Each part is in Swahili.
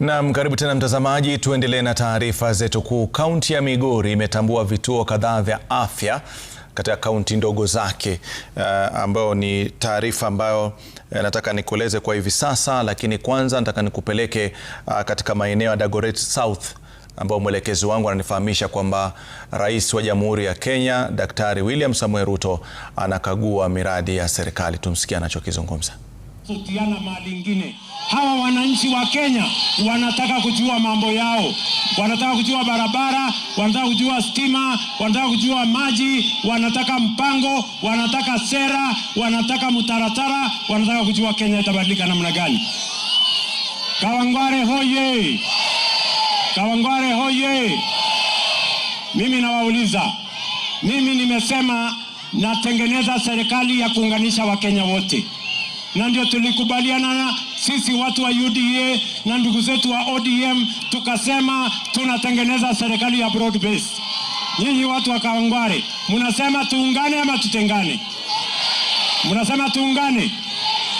Naam, karibu tena mtazamaji, tuendelee na taarifa zetu kuu. Kaunti ya Migori imetambua vituo kadhaa vya afya katika kaunti ndogo zake, ambayo ni taarifa ambayo nataka nikueleze kwa hivi sasa, lakini kwanza nataka nikupeleke katika maeneo ya Dagoretti South, ambao mwelekezi wangu ananifahamisha kwamba Rais wa Jamhuri ya Kenya Daktari William Samoei Ruto anakagua miradi ya serikali. Tumsikie anachokizungumza. Sutiana mali ingine. Hawa wananchi wa Kenya wanataka kujua mambo yao. Wanataka kujua barabara, wanataka kujua stima, wanataka kujua maji, wanataka mpango, wanataka sera, wanataka mutaratara, wanataka kujua Kenya itabadilika namna gani. Kawangware hoye! Kawangware hoye! Mimi nawauliza. Mimi nimesema natengeneza serikali ya kuunganisha Wakenya wote. Na ndio tulikubaliana na sisi watu wa UDA na ndugu zetu wa ODM, tukasema tunatengeneza serikali ya broad base. Nyinyi watu wa Kawangware, mnasema tuungane ama tutengane? Mnasema tuungane.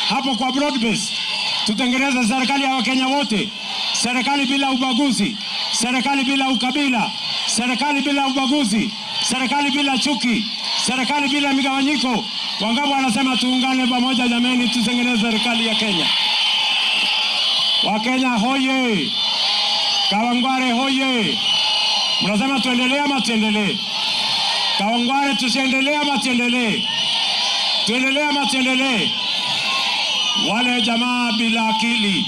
Hapo kwa broad base tutengeneza serikali ya Wakenya wote, serikali bila ubaguzi, serikali bila ukabila, serikali bila ubaguzi, serikali bila chuki, serikali bila migawanyiko. Wangapi wanasema tuungane pamoja jameni, tutengeneze serikali ya Kenya? Wakenya hoye! Kawangware hoye! Mnasema tuendelee ama tuendelee? Kawangware tusiendelee ama tuendelee? Tuendelee ama tuendelee? Wale jamaa bila akili,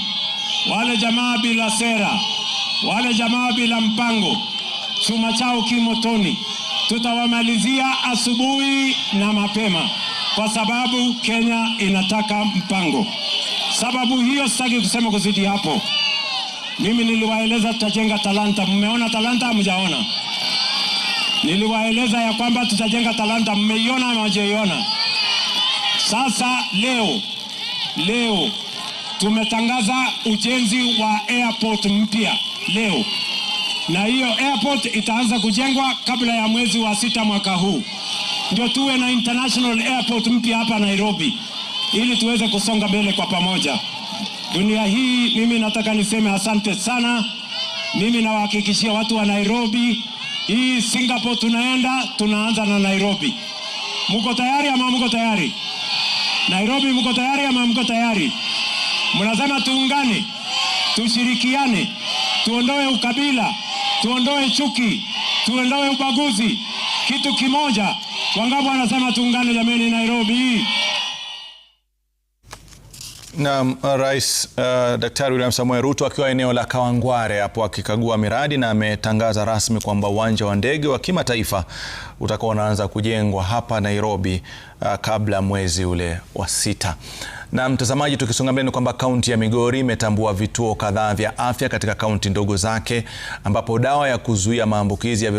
wale jamaa bila sera, wale jamaa bila mpango, chuma chao kimotoni. Tutawamalizia asubuhi na mapema, kwa sababu Kenya inataka mpango. Sababu hiyo sitaki kusema kuzidi hapo. Mimi niliwaeleza tutajenga Talanta. Mmeona Talanta hamjaona? Niliwaeleza ya kwamba tutajenga Talanta. Mmeiona ama hamjaiona? Sasa leo tumetangaza ujenzi wa airport mpya leo. Na hiyo airport itaanza kujengwa kabla ya mwezi wa 6 mwaka huu. Ndio tuwe na international airport mpya hapa Nairobi, ili tuweze kusonga mbele kwa pamoja. Dunia hii, mimi nataka niseme asante sana. Mimi nawahakikishia watu wa Nairobi, hii Singapore tunaanza na Nairobi. Mko tayari ama mko tayari? Nairobi mko tayari ama mko tayari? Mnasema tuungane, tushirikiane, tuondoe ukabila, tuondoe chuki, tuondoe ubaguzi, kitu kimoja. Wangapi wanasema tuungane jameni Nairobi? Na Rais Daktari William Samoei Ruto akiwa eneo la Kawangware hapo akikagua miradi, na ametangaza rasmi kwamba uwanja wa ndege wa kimataifa utakuwa unaanza kujengwa hapa Nairobi kabla mwezi ule wa 6. Na mtazamaji, tukisonga mbele ni kwamba kaunti ya Migori imetambua vituo kadhaa vya afya katika kaunti ndogo zake, ambapo dawa ya kuzuia maambukizi ya virusi